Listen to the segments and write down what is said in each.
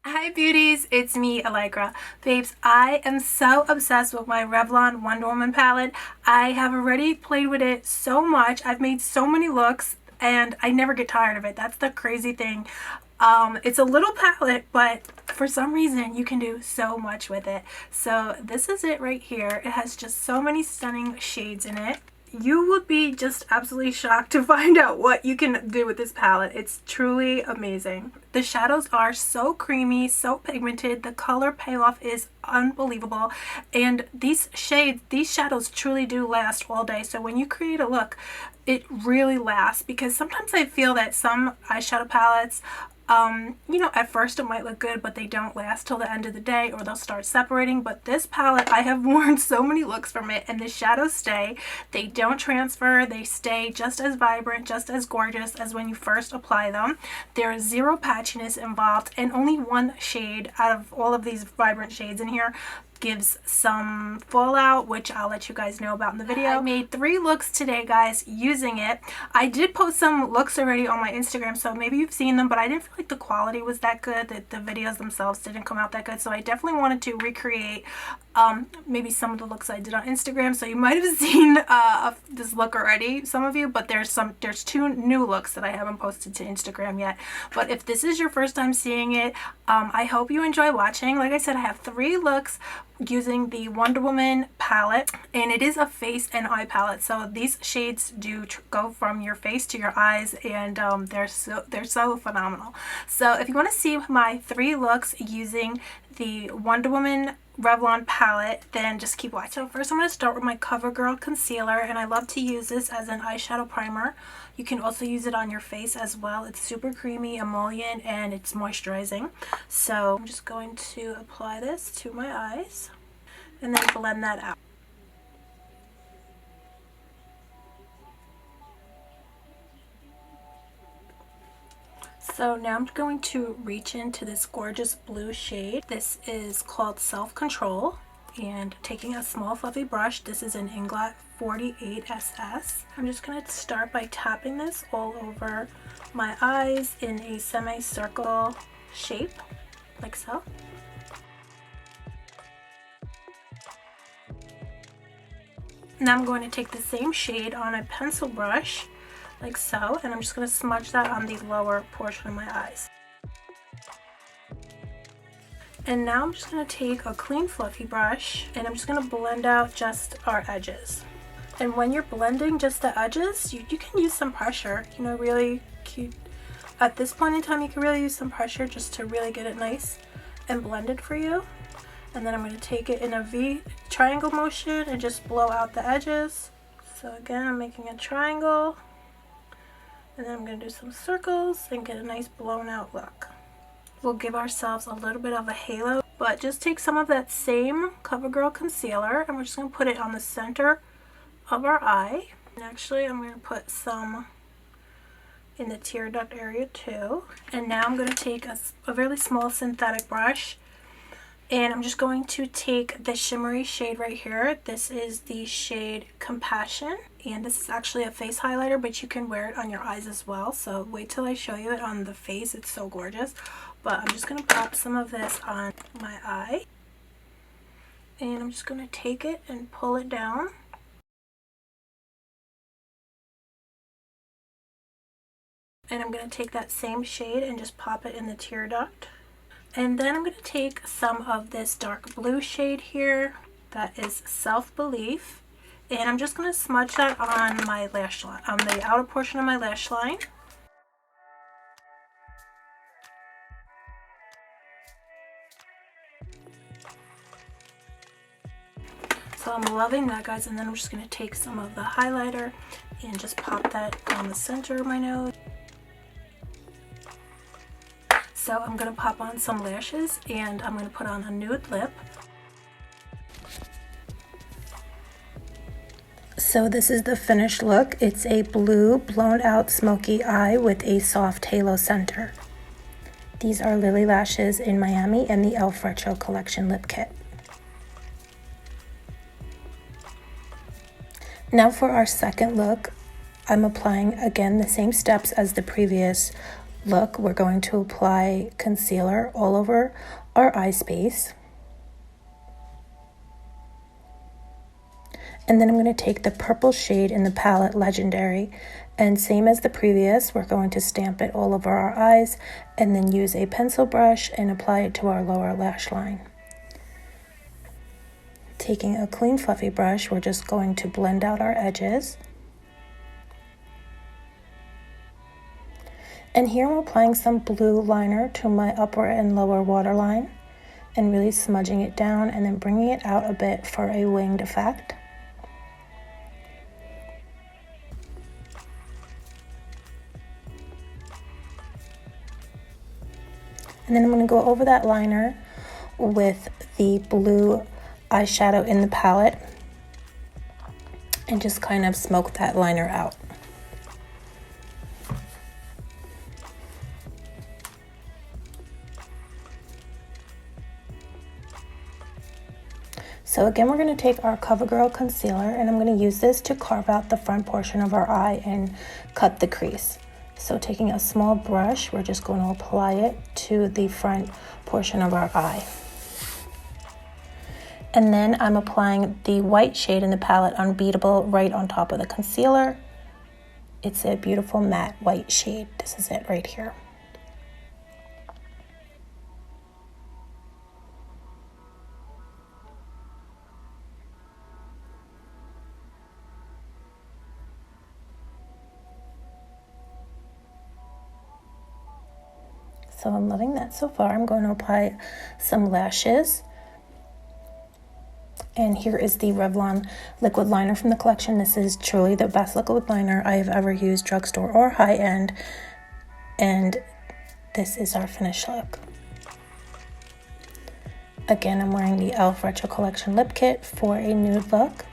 Hi beauties, it's me Alegra. Babes, I am so obsessed with my Revlon Wonder Woman palette. I have already played with it so much. I've made so many looks and I never get tired of it. That's the crazy thing. It's a little palette, but for some reason you can do so much with it. So this is it right here. It has just so many stunning shades in it. You would be just absolutely shocked to find out what you can do with this palette. It's truly amazing. The shadows are so creamy, so pigmented. The color payoff is unbelievable. And these shades, these shadows truly do last all day. So when you create a look, it really lasts, because sometimes I feel that some eyeshadow palettes, you know, at first it might look good, but they don't last till the end of the day, or they'll start separating. But this palette, I have worn so many looks from it, and the shadows stay. They don't transfer. They stay just as vibrant, just as gorgeous as when you first apply them. There is zero patchiness involved, and only one shade out of all of these vibrant shades in here gives some fallout, which I'll let you guys know about in the video. I made 3 looks today, guys, using it. I did post some looks already on my Instagram, so maybe you've seen them, but I didn't feel like the quality was that good, that the videos themselves didn't come out that good, so I definitely wanted to recreate maybe some of the looks I did on Instagram. So you might have seen this look already, some of you, but there's 2 new looks that I haven't posted to Instagram yet. But if this is your first time seeing it, I hope you enjoy watching. Like I said, I have 3 looks using the Wonder Woman palette, and it is a face and eye palette, so these shades do go from your face to your eyes, and they're so phenomenal. So if you want to see my 3 looks using the Wonder Woman Revlon palette, then just keep watching. So first I'm going to start with my CoverGirl concealer, and I love to use this as an eyeshadow primer. You can also use it on your face as well. It's super creamy, emollient, and it's moisturizing. So I'm just going to apply this to my eyes and then blend that out. So now I'm going to reach into this gorgeous blue shade. This is called Self Control, and taking a small fluffy brush, this is an Inglot 48SS. I'm just going to start by tapping this all over my eyes in a semicircle shape, like so. Now I'm going to take the same shade on a pencil brush, like so, and I'm just going to smudge that on the lower portion of my eyes. And now I'm just going to take a clean fluffy brush, and I'm just going to blend out just our edges. And when you're blending just the edges, you can use some pressure, you know, really cute. At this point in time, you can really use some pressure just to really get it nice and blended for you. And then I'm going to take it in a V triangle motion and just blow out the edges. So again, I'm making a triangle. And then I'm going to do some circles and get a nice blown out look. We'll give ourselves a little bit of a halo, but just take some of that same CoverGirl concealer and we're just going to put it on the center of our eye. And actually, I'm going to put some in the tear duct area too. And now I'm going to take a really small synthetic brush, and I'm just going to take the shimmery shade right here. This is the shade Compassion, and this is actually a face highlighter, but you can wear it on your eyes as well. So wait till I show you it on the face. It's so gorgeous. But I'm just going to pop some of this on my eye, and I'm just going to take it and pull it down. And I'm going to take that same shade and just pop it in the tear duct. And then I'm going to take some of this dark blue shade here, that is Self Belief, and I'm just going to smudge that on my lash line, on the outer portion of my lash line. So I'm loving that, guys. And then I'm just going to take some of the highlighter and just pop that down the center of my nose. So I'm going to pop on some lashes, and I'm going to put on a nude lip. So this is the finished look. It's a blue blown out smoky eye with a soft halo center. These are Lily Lashes in Miami and the e.l.f. Retro Collection Lip Kit. Now for our second look, I'm applying again the same steps as the previous look, we're going to apply concealer all over our eye space. And then I'm going to take the purple shade in the palette, Legendary, and same as the previous, we're going to stamp it all over our eyes and then use a pencil brush and apply it to our lower lash line. Taking a clean fluffy brush, we're just going to blend out our edges. And here I'm applying some blue liner to my upper and lower waterline and really smudging it down and then bringing it out a bit for a winged effect. And then I'm going to go over that liner with the blue eyeshadow in the palette and just kind of smoke that liner out. So again, we're going to take our CoverGirl concealer and I'm going to use this to carve out the front portion of our eye and cut the crease. So taking a small brush, we're just going to apply it to the front portion of our eye. And then I'm applying the white shade in the palette, Unbeatable, right on top of the concealer. It's a beautiful matte white shade. This is it right here. So I'm loving that so far. I'm going to apply some lashes. And here is the Revlon liquid liner from the collection. This is truly the best liquid liner I have ever used, drugstore or high-end. And this is our finished look. Again, I'm wearing the e.l.f. Retro Collection Lip Kit for a nude look.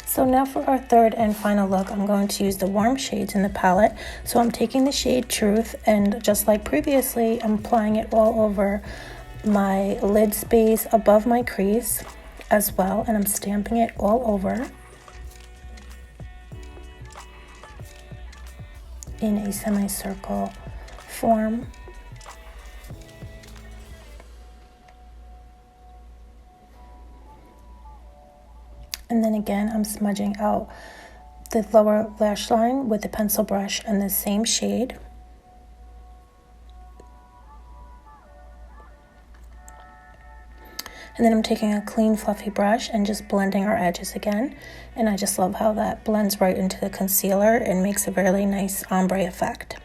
So now for our third and final look, I'm going to use the warm shades in the palette. So I'm taking the shade Truth and just like previously, I'm applying it all over my lid space above my crease as well. And I'm stamping it all over in a semicircle form. And then again, I'm smudging out the lower lash line with the pencil brush and the same shade. And then I'm taking a clean fluffy brush and just blending our edges again. And I just love how that blends right into the concealer and makes a really nice ombre effect.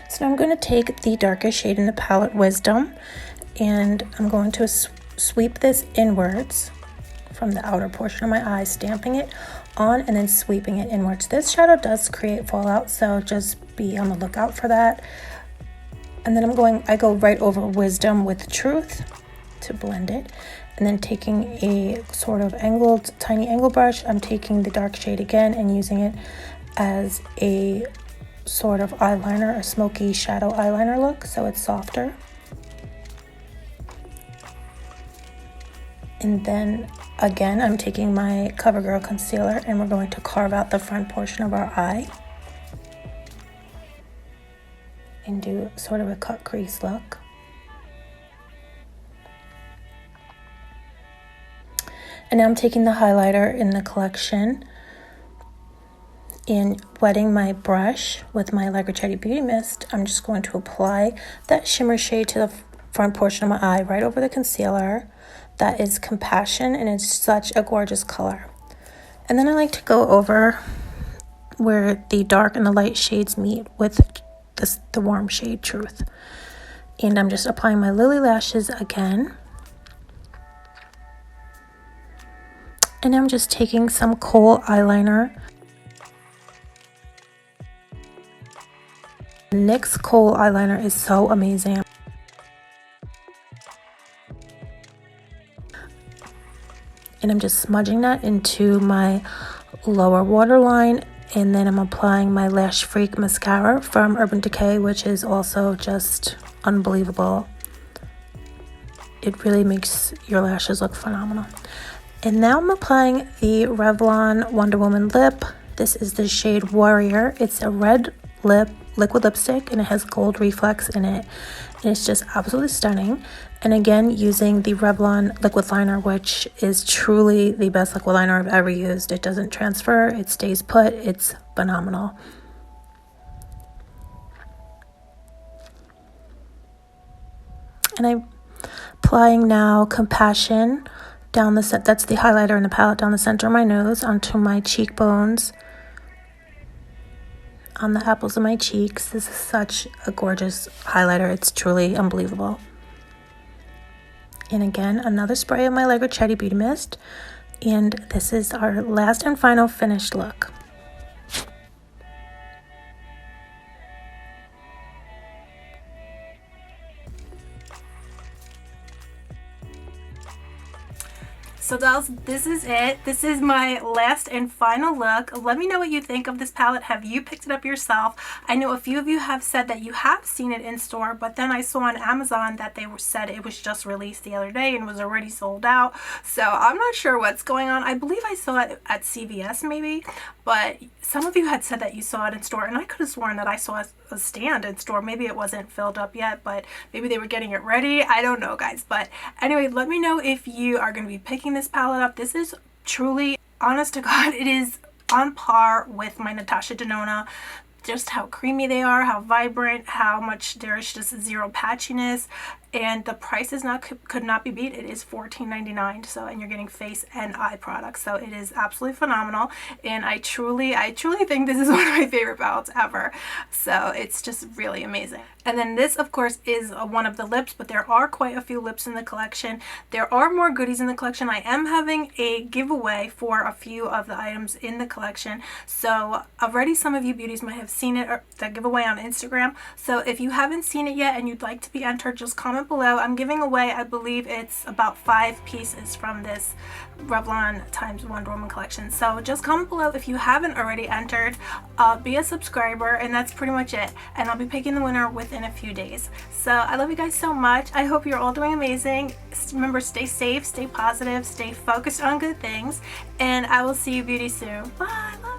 So now I'm going to take the darkest shade in the palette, Wisdom, and I'm going to sweep this inwards from the outer portion of my eye, stamping it on and then sweeping it inwards. This shadow does create fallout, so just be on the lookout for that. And then I go right over Wisdom with Truth to blend it. And then taking a sort of tiny angle brush, I'm taking the dark shade again and using it as a sort of eyeliner, a smoky shadow eyeliner look, so it's softer. And then again, I'm taking my CoverGirl concealer and we're going to carve out the front portion of our eye and do sort of a cut crease look. And now I'm taking the highlighter in the collection and wetting my brush with my Alegra Chetti Beauty Mist. I'm just going to apply that shimmer shade to the front portion of my eye, right over the concealer. That is Compassion, and it's such a gorgeous color. And then I like to go over where the dark and the light shades meet with the warm shade Truth. And I'm just applying my Lily lashes again. And I'm just taking some kohl eyeliner. NYX kohl eyeliner is so amazing. And I'm just smudging that into my lower waterline, and then I'm applying my Lash Freak mascara from Urban Decay, which is also just unbelievable. It really makes your lashes look phenomenal. And now I'm applying the Revlon Wonder Woman lip. This is the shade Warrior. It's a red liquid lipstick, and it has gold reflex in it. And it's just absolutely stunning. And again, using the Revlon liquid liner, which is truly the best liquid liner I've ever used. It doesn't transfer, it stays put, it's phenomenal. And I'm applying now Compassion down the set. That's the highlighter in the palette, down the center of my nose, onto my cheekbones, on the apples of my cheeks. This is such a gorgeous highlighter. It's truly unbelievable. And again, another spray of my Alegra Chetti Beauty Mist. And this is our last and final finished look. So dolls, this is it. This is my last and final look. Let me know what you think of this palette. Have you picked it up yourself? I know a few of you have said that you have seen it in store, but then I saw on Amazon that they said it was just released the other day and was already sold out. So I'm not sure what's going on. I believe I saw it at CVS maybe, but some of you had said that you saw it in store, and I could have sworn that I saw a stand in store. Maybe it wasn't filled up yet, but maybe they were getting it ready. I don't know, guys. But anyway, let me know if you are going to be picking this palette up. This is truly, honest to God, it is on par with my Natasha Denona. Just how creamy they are, how vibrant, how much there is just zero patchiness, and the price is could not be beat. It is $14.99. So, and you're getting face and eye products, so it is absolutely phenomenal. And I truly think this is one of my favorite palettes ever. So it's just really amazing. And then this, of course, is one of the lips, but there are quite a few lips in the collection. There are more goodies in the collection. I am having a giveaway for a few of the items in the collection. So already some of you beauties might have seen it, or the giveaway on Instagram. So if you haven't seen it yet and you'd like to be entered, just comment below. I'm giving away, I believe it's about 5 pieces from this Revlon times Wonder Woman collection. So just comment below if you haven't already entered. Be a subscriber, and that's pretty much it. And I'll be picking the winner within a few days. So I love you guys so much. I hope you're all doing amazing. Remember, stay safe, stay positive, stay focused on good things, and I will see you beauty soon. Bye.